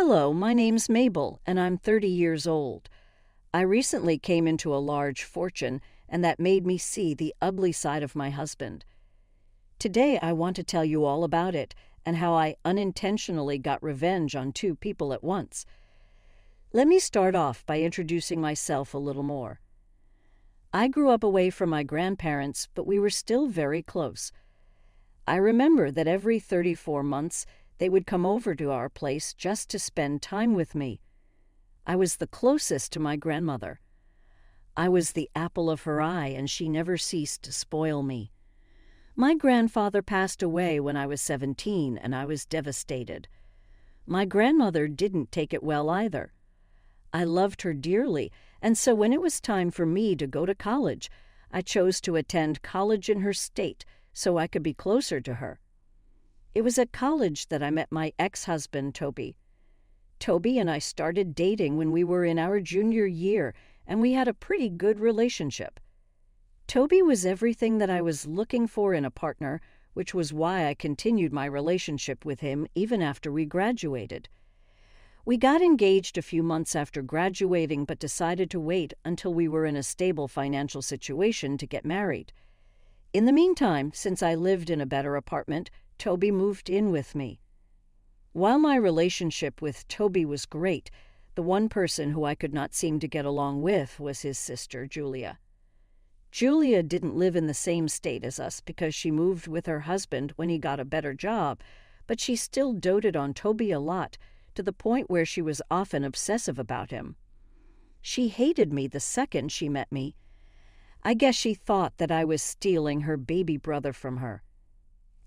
Hello, my name's Mabel, and I'm 30 years old. I recently came into a large fortune, and that made me see the ugly side of my husband. Today I want to tell you all about it and how I unintentionally got revenge on two people at once. Let me start off by introducing myself a little more. I grew up away from my grandparents, but we were still very close. I remember that every 34 months they would come over to our place just to spend time with me. I was the closest to my grandmother. I was the apple of her eye, and she never ceased to spoil me. My grandfather passed away when I was 17, and I was devastated. My grandmother didn't take it well either. I loved her dearly, and so when it was time for me to go to college, I chose to attend college in her state so I could be closer to her. It was at college that I met my ex-husband, Toby. Toby and I started dating when we were in our junior year, and we had a pretty good relationship. Toby was everything that I was looking for in a partner, which was why I continued my relationship with him even after we graduated. We got engaged a few months after graduating, but decided to wait until we were in a stable financial situation to get married. In the meantime, since I lived in a better apartment, Toby moved in with me. While my relationship with Toby was great, the one person who I could not seem to get along with was his sister, Julia. Julia didn't live in the same state as us because she moved with her husband when he got a better job, but she still doted on Toby a lot, to the point where she was often obsessive about him. She hated me the second she met me. I guess she thought that I was stealing her baby brother from her.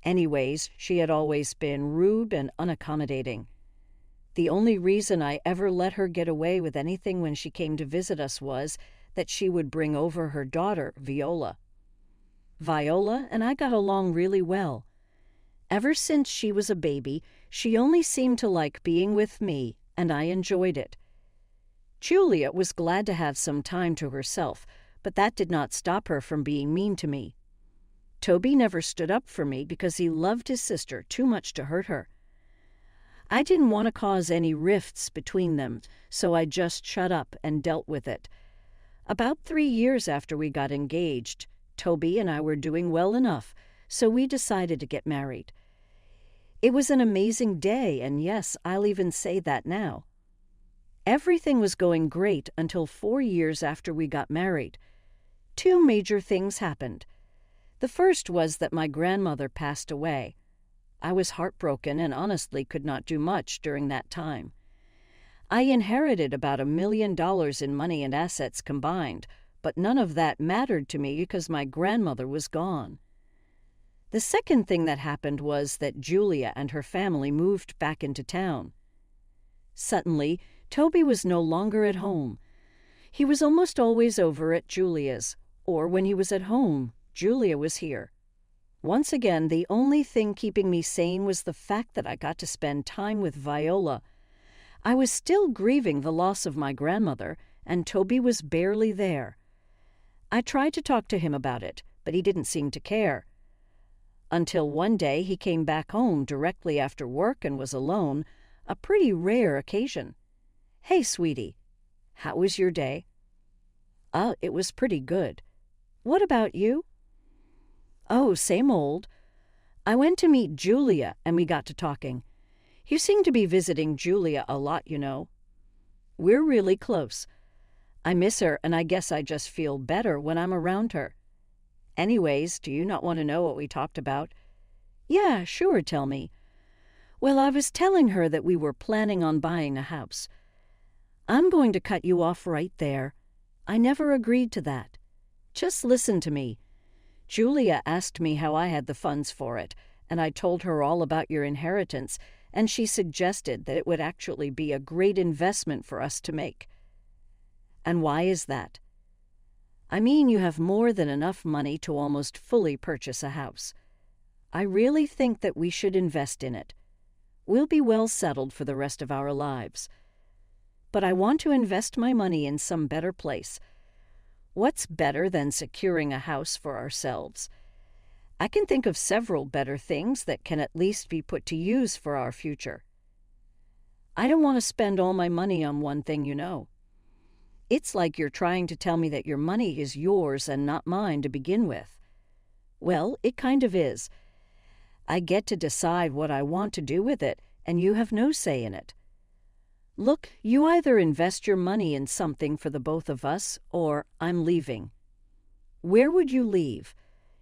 Anyways, she had always been rude and unaccommodating. The only reason I ever let her get away with anything when she came to visit us was that she would bring over her daughter, Viola. Viola and I got along really well. Ever since she was a baby, she only seemed to like being with me, and I enjoyed it. Julia was glad to have some time to herself, but that did not stop her from being mean to me. Toby never stood up for me because he loved his sister too much to hurt her. I didn't want to cause any rifts between them, so I just shut up and dealt with it. About 3 years after we got engaged, Toby and I were doing well enough, so we decided to get married. It was an amazing day, and yes, I'll even say that now. Everything was going great until 4 years after we got married. Two major things happened. The first was that my grandmother passed away. I was heartbroken and honestly could not do much during that time. I inherited about $1 million in money and assets combined, but none of that mattered to me because my grandmother was gone. The second thing that happened was that Julia and her family moved back into town. Suddenly, Toby was no longer at home. He was almost always over at Julia's, or when he was at home, Julia was here. Once again, the only thing keeping me sane was the fact that I got to spend time with Viola. I was still grieving the loss of my grandmother, and Toby was barely there. I tried to talk to him about it, but he didn't seem to care. Until one day he came back home directly after work and was alone, a pretty rare occasion. "Hey, sweetie, how was your day?" It was pretty good. "What about you?" "Oh, same old. I went to meet Julia and we got to talking. You seem to be visiting Julia a lot, you know." "We're really close. I miss her, and I guess I just feel better when I'm around her." "Anyways, do you not want to know what we talked about?" "Yeah, sure, tell me." "Well, I was telling her that we were planning on buying a house. I'm going to cut you off right there. I never agreed to that. Just listen to me. Julia asked me how I had the funds for it, and I told her all about your inheritance, and she suggested that it would actually be a great investment for us to make." "And why is that?" "I mean, you have more than enough money to almost fully purchase a house. I really think that we should invest in it. We'll be well settled for the rest of our lives. But I want to invest my money in some better place. What's better than securing a house for ourselves? I can think of several better things that can at least be put to use for our future." I don't want to spend all my money on one thing, It's like you're trying to tell me that your money is yours and not mine to begin with. Well, it kind of is. I get to decide what I want to do with it, and you have no say in it. Look, you either invest your money in something for the both of us, or I'm leaving. Where would you leave?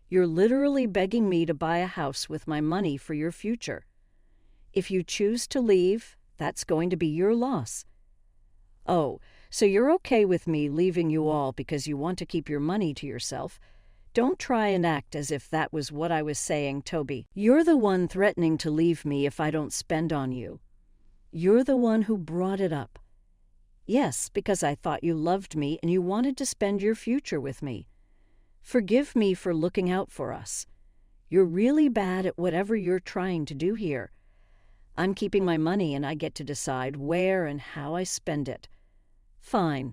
You're literally begging me to buy a house with my money for your future. If you choose to leave, that's going to be your loss. Oh, so you're okay with me leaving you all because you want to keep your money to yourself? Don't try and act as if that was what I was saying, Toby. You're the one threatening to leave me if I don't spend on you. You're the one who brought it up. Yes, because I thought you loved me and you wanted to spend your future with me. Forgive me for looking out for us. You're really bad at whatever you're trying to do here. I'm keeping my money and I get to decide where and how I spend it. Fine,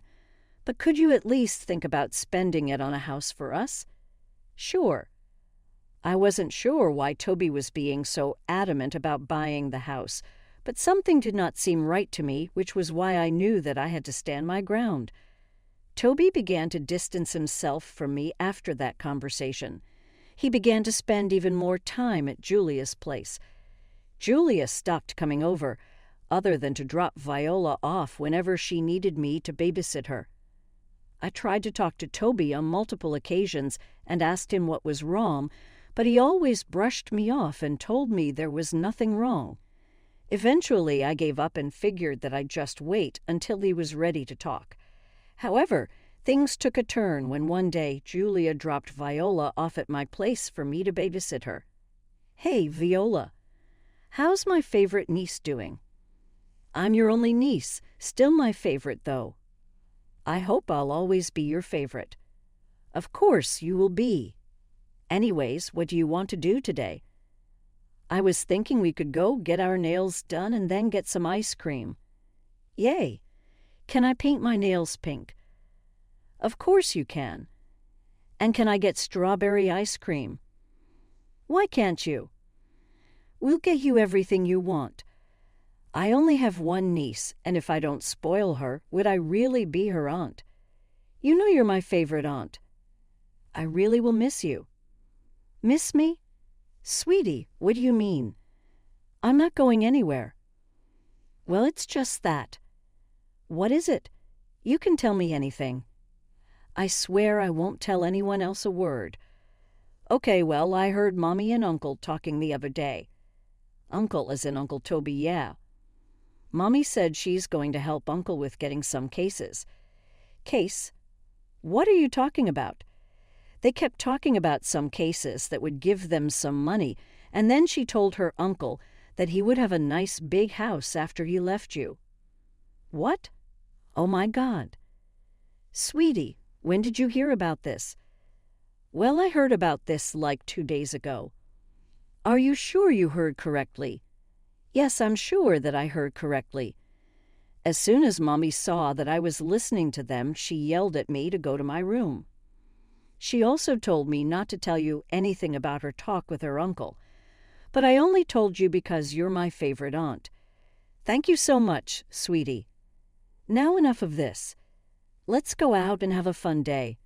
but could you at least think about spending it on a house for us? Sure. I wasn't sure why Toby was being so adamant about buying the house, but something did not seem right to me, which was why I knew that I had to stand my ground. Toby began to distance himself from me after that conversation. He began to spend even more time at Julia's place. Julia stopped coming over, other than to drop Viola off whenever she needed me to babysit her. I tried to talk to Toby on multiple occasions and asked him what was wrong, but he always brushed me off and told me there was nothing wrong. Eventually, I gave up and figured that I'd just wait until he was ready to talk. However, things took a turn when one day Julia dropped Viola off at my place for me to babysit her. Hey, Viola, how's my favorite niece doing? I'm your only niece, still my favorite, though. I hope I'll always be your favorite. Of course you will be. Anyways, what do you want to do today? I was thinking we could go get our nails done and then get some ice cream. Yay! Can I paint my nails pink? Of course you can. And can I get strawberry ice cream? Why can't you? We'll get you everything you want. I only have one niece, and if I don't spoil her, would I really be her aunt? You know you're my favorite aunt. I really will miss you. Miss me? Sweetie, what do you mean? I'm not going anywhere. Well, it's just that. What is it? You can tell me anything. I swear I won't tell anyone else a word. Okay, well, I heard Mommy and Uncle talking the other day. Uncle as in Uncle Toby, yeah. Mommy said she's going to help Uncle with getting some cases. Case? What are you talking about? They kept talking about some cases that would give them some money, and then she told her uncle that he would have a nice big house after he left you. What? Oh my God. Sweetie, when did you hear about this? Well, I heard about this like 2 days ago. Are you sure you heard correctly? Yes, I'm sure that I heard correctly. As soon as Mommy saw that I was listening to them, she yelled at me to go to my room. She also told me not to tell you anything about her talk with her uncle, but I only told you because you're my favorite aunt. Thank you so much, sweetie. Now enough of this. Let's go out and have a fun day.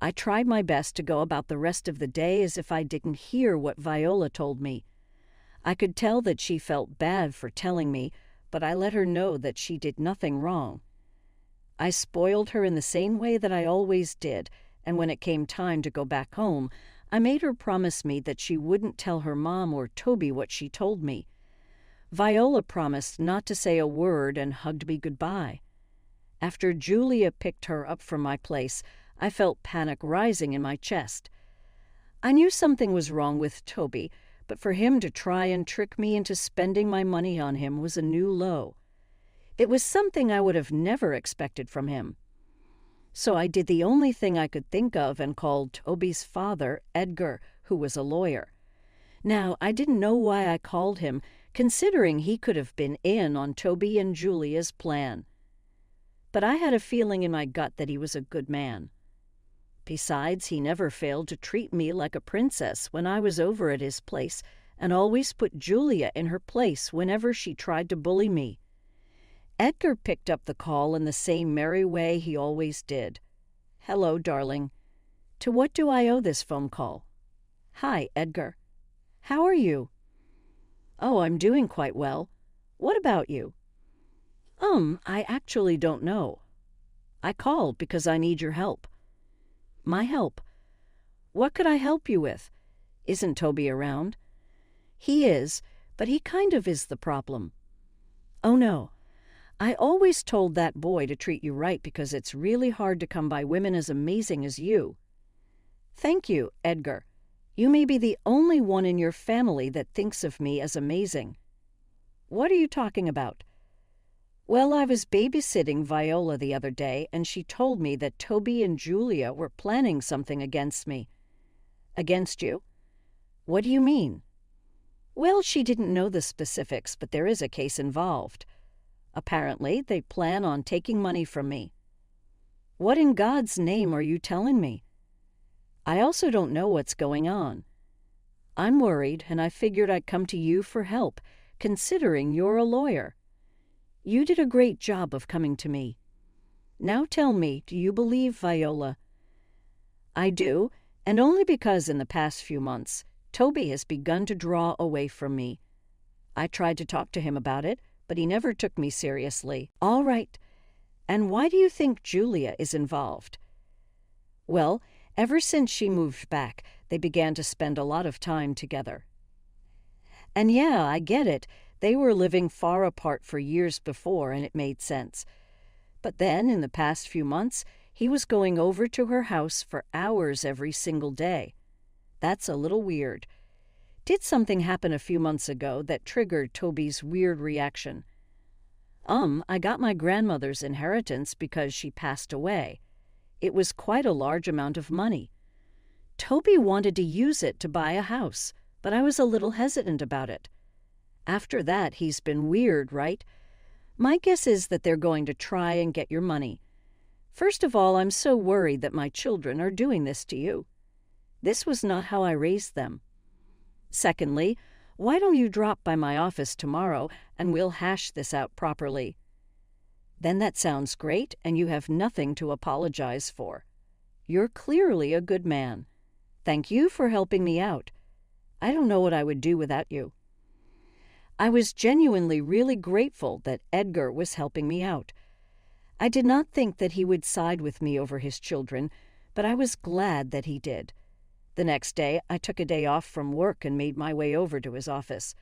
I tried my best to go about the rest of the day as if I didn't hear what Viola told me. I could tell that she felt bad for telling me, but I let her know that she did nothing wrong. I spoiled her in the same way that I always did, and when it came time to go back home, I made her promise me that she wouldn't tell her mom or Toby what she told me. Viola promised not to say a word and hugged me goodbye. After Julia picked her up from my place, I felt panic rising in my chest. I knew something was wrong with Toby, but for him to try and trick me into spending my money on him was a new low. It was something I would have never expected from him. So I did the only thing I could think of and called Toby's father, Edgar, who was a lawyer. Now, I didn't know why I called him, considering he could have been in on Toby and Julia's plan. But I had a feeling in my gut that he was a good man. Besides, he never failed to treat me like a princess when I was over at his place, and always put Julia in her place whenever she tried to bully me. Edgar picked up the call in the same merry way he always did. "Hello, darling. To what do I owe this phone call?" "Hi, Edgar. How are you?" "Oh, I'm doing quite well. What about you?" I actually don't know. I called because I need your help." "My help? What could I help you with? Isn't Toby around?" "He is, but he kind of is the problem." "Oh no. I always told that boy to treat you right because it's really hard to come by women as amazing as you." "Thank you, Edgar. You may be the only one in your family that thinks of me as amazing." "What are you talking about?" "Well, I was babysitting Viola the other day, and she told me that Toby and Julia were planning something against me." "Against you? What do you mean?" "Well, she didn't know the specifics, but there is a case involved. Apparently, they plan on taking money from me." "What in God's name are you telling me?" "I also don't know what's going on. I'm worried, and I figured I'd come to you for help, considering you're a lawyer. You did a great job of coming to me. Now tell me, do you believe Viola?" "I do, and only because in the past few months, Toby has begun to draw away from me. I tried to talk to him about it, but he never took me seriously." "All right. And why do you think Julia is involved?" "Well, ever since she moved back, they began to spend a lot of time together." "And yeah, I get it. They were living far apart for years before, and it made sense. But then, in the past few months, he was going over to her house for hours every single day. That's a little weird. Did something happen a few months ago that triggered Toby's weird reaction?" I got my grandmother's inheritance because she passed away. It was quite a large amount of money. Toby wanted to use it to buy a house, but I was a little hesitant about it. After that, he's been weird, right? My guess is that they're going to try and get your money. First of all, I'm so worried that my children are doing this to you. This was not how I raised them. Secondly, why don't you drop by my office tomorrow and we'll hash this out properly? Then that sounds great, and you have nothing to apologize for. You're clearly a good man. Thank you for helping me out. I don't know what I would do without you." I was genuinely really grateful that Edgar was helping me out. I did not think that he would side with me over his children, but I was glad that he did. The next day, I took a day off from work and made my way over to his office.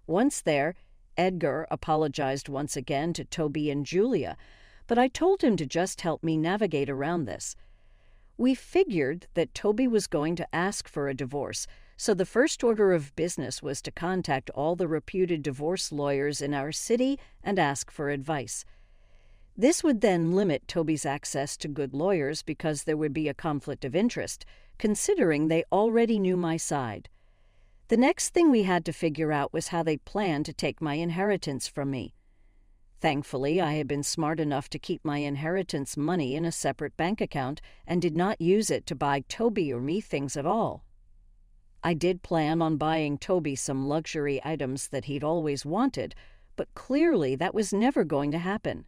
Once there, Edgar apologized once again to Toby and Julia, but I told him to just help me navigate around this. We figured that Toby was going to ask for a divorce, so the first order of business was to contact all the reputed divorce lawyers in our city and ask for advice. This would then limit Toby's access to good lawyers because there would be a conflict of interest, considering they already knew my side. The next thing we had to figure out was how they planned to take my inheritance from me. Thankfully, I had been smart enough to keep my inheritance money in a separate bank account and did not use it to buy Toby or me things at all. I did plan on buying Toby some luxury items that he'd always wanted, but clearly that was never going to happen.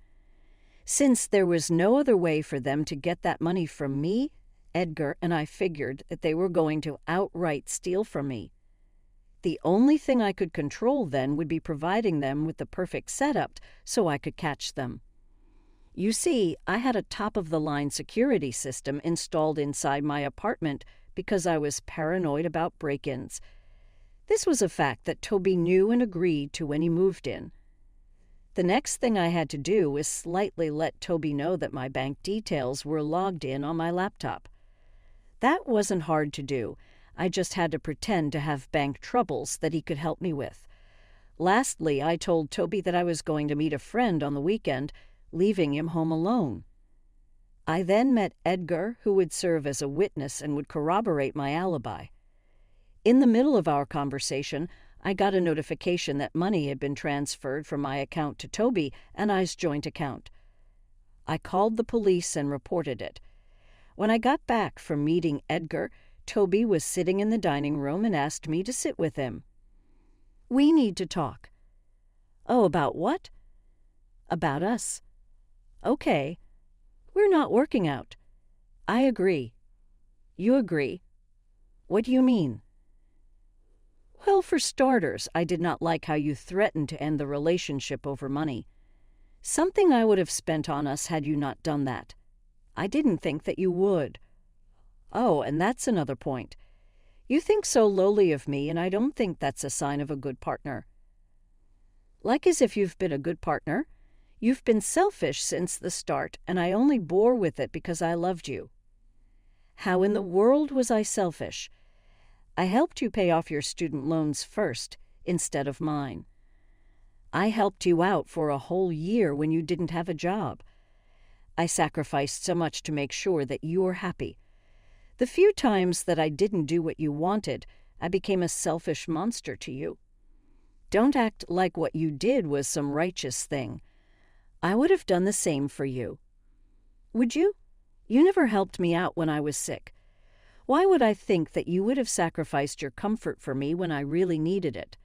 Since there was no other way for them to get that money from me, Edgar and I figured that they were going to outright steal from me. The only thing I could control then would be providing them with the perfect setup so I could catch them. You see, I had a top-of-the-line security system installed inside my apartment because I was paranoid about break-ins. This was a fact that Toby knew and agreed to when he moved in. The next thing I had to do was slightly let Toby know that my bank details were logged in on my laptop. That wasn't hard to do. I just had to pretend to have bank troubles that he could help me with. Lastly, I told Toby that I was going to meet a friend on the weekend, leaving him home alone. I then met Edgar, who would serve as a witness and would corroborate my alibi. In the middle of our conversation, I got a notification that money had been transferred from my account to Toby and I's joint account. I called the police and reported it. When I got back from meeting Edgar, Toby was sitting in the dining room and asked me to sit with him. "We need to talk." "Oh, about what?" About us. Okay. We're not working out. I agree. You agree. What do you mean? Well, for starters, I did not like how you threatened to end the relationship over money. Something I would have spent on us had you not done that. I didn't think that you would. Oh, and that's another point. You think so lowly of me, and I don't think that's a sign of a good partner. Like as if you've been a good partner. You've been selfish since the start, and I only bore with it because I loved you. How in the world was I selfish? I helped you pay off your student loans first, instead of mine. I helped you out for a whole year when you didn't have a job. I sacrificed so much to make sure that you were happy. The few times that I didn't do what you wanted, I became a selfish monster to you. Don't act like what you did was some righteous thing. I would have done the same for you. Would you? You never helped me out when I was sick. Why would I think that you would have sacrificed your comfort for me when I really needed it?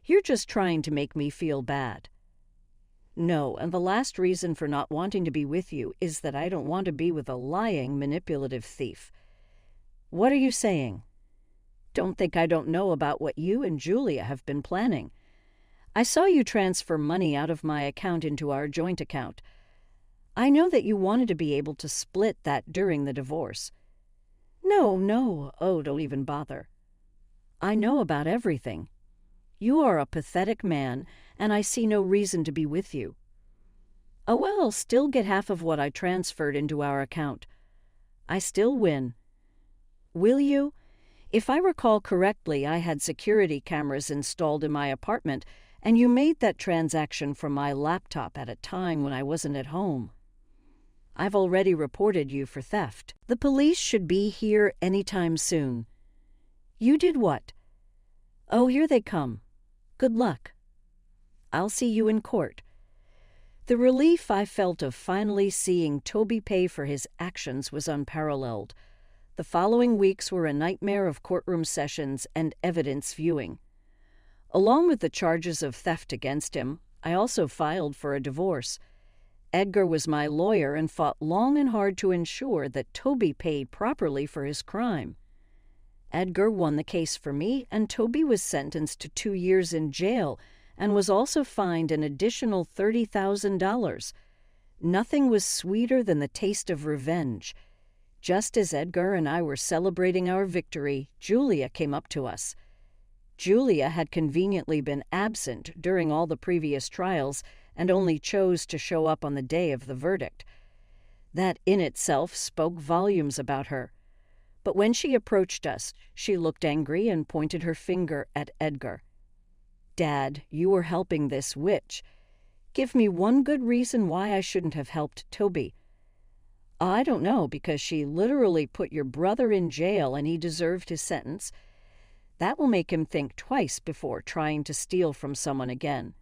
You're just trying to make me feel bad. No, and the last reason for not wanting to be with you is that I don't want to be with a lying, manipulative thief. What are you saying? Don't think I don't know about what you and Julia have been planning. I saw you transfer money out of my account into our joint account. I know that you wanted to be able to split that during the divorce. No, oh, don't even bother. I know about everything. You are a pathetic man, and I see no reason to be with you. Oh, well, I'll still get half of what I transferred into our account. I still win. Will you? If I recall correctly, I had security cameras installed in my apartment, and you made that transaction from my laptop at a time when I wasn't at home. I've already reported you for theft. The police should be here any time soon. You did what? Oh, here they come. Good luck. I'll see you in court. The relief I felt of finally seeing Toby pay for his actions was unparalleled. The following weeks were a nightmare of courtroom sessions and evidence viewing. Along with the charges of theft against him, I also filed for a divorce. Edgar was my lawyer and fought long and hard to ensure that Toby paid properly for his crime. Edgar won the case for me, and Toby was sentenced to 2 years in jail and was also fined an additional $30,000. Nothing was sweeter than the taste of revenge. Just as Edgar and I were celebrating our victory, Julia came up to us. Julia had conveniently been absent during all the previous trials and only chose to show up on the day of the verdict. That in itself spoke volumes about her. But when she approached us, she looked angry and pointed her finger at Edgar. Dad, you were helping this witch. Give me one good reason why I shouldn't have helped Toby. I don't know, because she literally put your brother in jail and he deserved his sentence. That will make him think twice before trying to steal from someone again.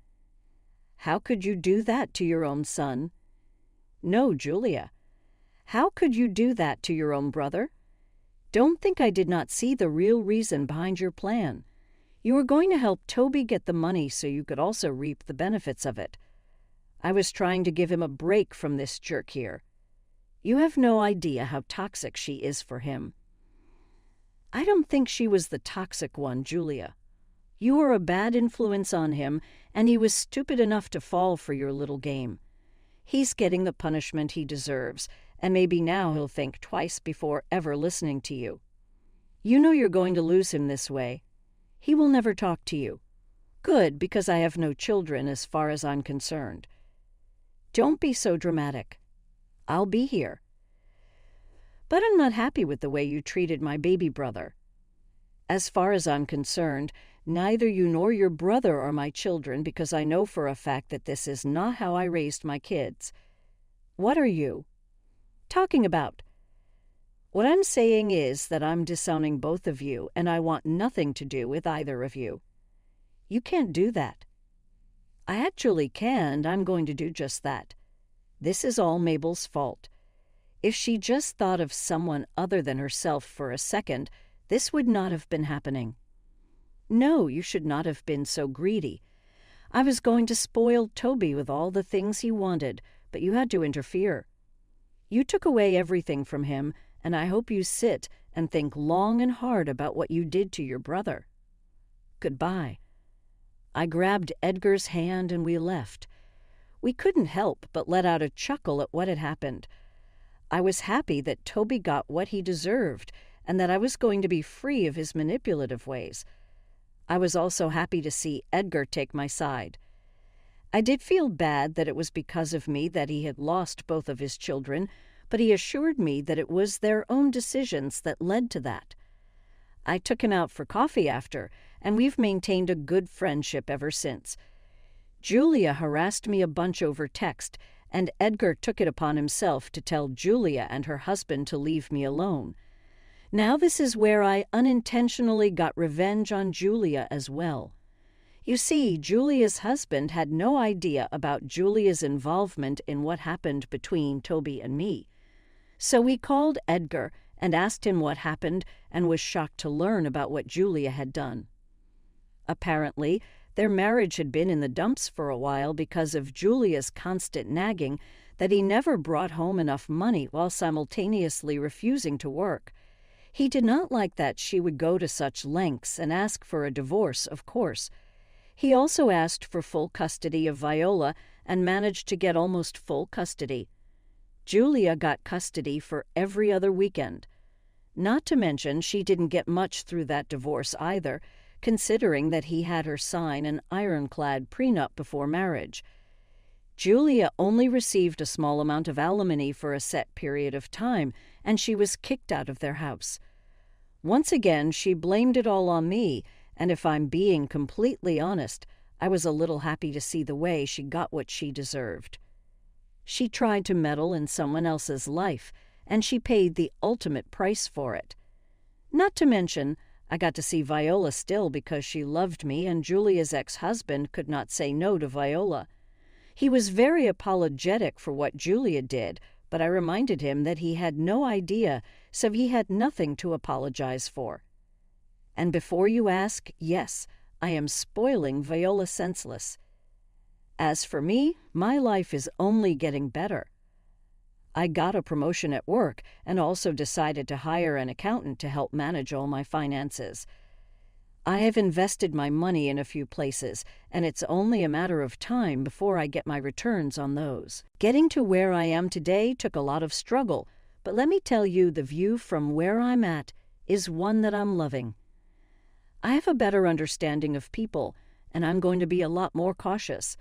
How could you do that to your own son? No, Julia. How could you do that to your own brother? Don't think I did not see the real reason behind your plan. You were going to help Toby get the money so you could also reap the benefits of it. I was trying to give him a break from this jerk here. You have no idea how toxic she is for him. I don't think she was the toxic one, Julia. You were a bad influence on him, and he was stupid enough to fall for your little game. He's getting the punishment he deserves, and maybe now he'll think twice before ever listening to you. You know you're going to lose him this way. He will never talk to you. Good, because I have no children as far as I'm concerned. Don't be so dramatic. I'll be here. But I'm not happy with the way you treated my baby brother. As far as I'm concerned, neither you nor your brother are my children, because I know for a fact that this is not how I raised my kids. What are you talking about? What I'm saying is that I'm disowning both of you, and I want nothing to do with either of you. You can't do that. I actually can, and I'm going to do just that. This is all Mabel's fault. If she just thought of someone other than herself for a second, this would not have been happening. No, you should not have been so greedy. I was going to spoil Toby with all the things he wanted, but you had to interfere. You took away everything from him, and I hope you sit and think long and hard about what you did to your brother. Goodbye." I grabbed Edgar's hand and we left. We couldn't help but let out a chuckle at what had happened. I was happy that Toby got what he deserved and that I was going to be free of his manipulative ways. I was also happy to see Edgar take my side. I did feel bad that it was because of me that he had lost both of his children, but he assured me that it was their own decisions that led to that. I took him out for coffee after, and we've maintained a good friendship ever since. Julia harassed me a bunch over text, and Edgar took it upon himself to tell Julia and her husband to leave me alone. Now this is where I unintentionally got revenge on Julia as well. You see, Julia's husband had no idea about Julia's involvement in what happened between Toby and me. So we called Edgar and asked him what happened and was shocked to learn about what Julia had done. Apparently, their marriage had been in the dumps for a while because of Julia's constant nagging that he never brought home enough money while simultaneously refusing to work. He did not like that she would go to such lengths and ask for a divorce, of course. He also asked for full custody of Viola and managed to get almost full custody. Julia got custody for every other weekend. Not to mention she didn't get much through that divorce either, considering that he had her sign an ironclad prenup before marriage. Julia only received a small amount of alimony for a set period of time, and she was kicked out of their house. Once again, she blamed it all on me, and if I'm being completely honest, I was a little happy to see the way she got what she deserved. She tried to meddle in someone else's life, and she paid the ultimate price for it. Not to mention, I got to see Viola still because she loved me, and Julia's ex-husband could not say no to Viola. He was very apologetic for what Julia did, but I reminded him that he had no idea, so he had nothing to apologize for. And before you ask, yes, I am spoiling Viola senseless. As for me, my life is only getting better. I got a promotion at work and also decided to hire an accountant to help manage all my finances. I have invested my money in a few places, and it's only a matter of time before I get my returns on those. Getting to where I am today took a lot of struggle, but let me tell you, the view from where I'm at is one that I'm loving. I have a better understanding of people, and I'm going to be a lot more cautious.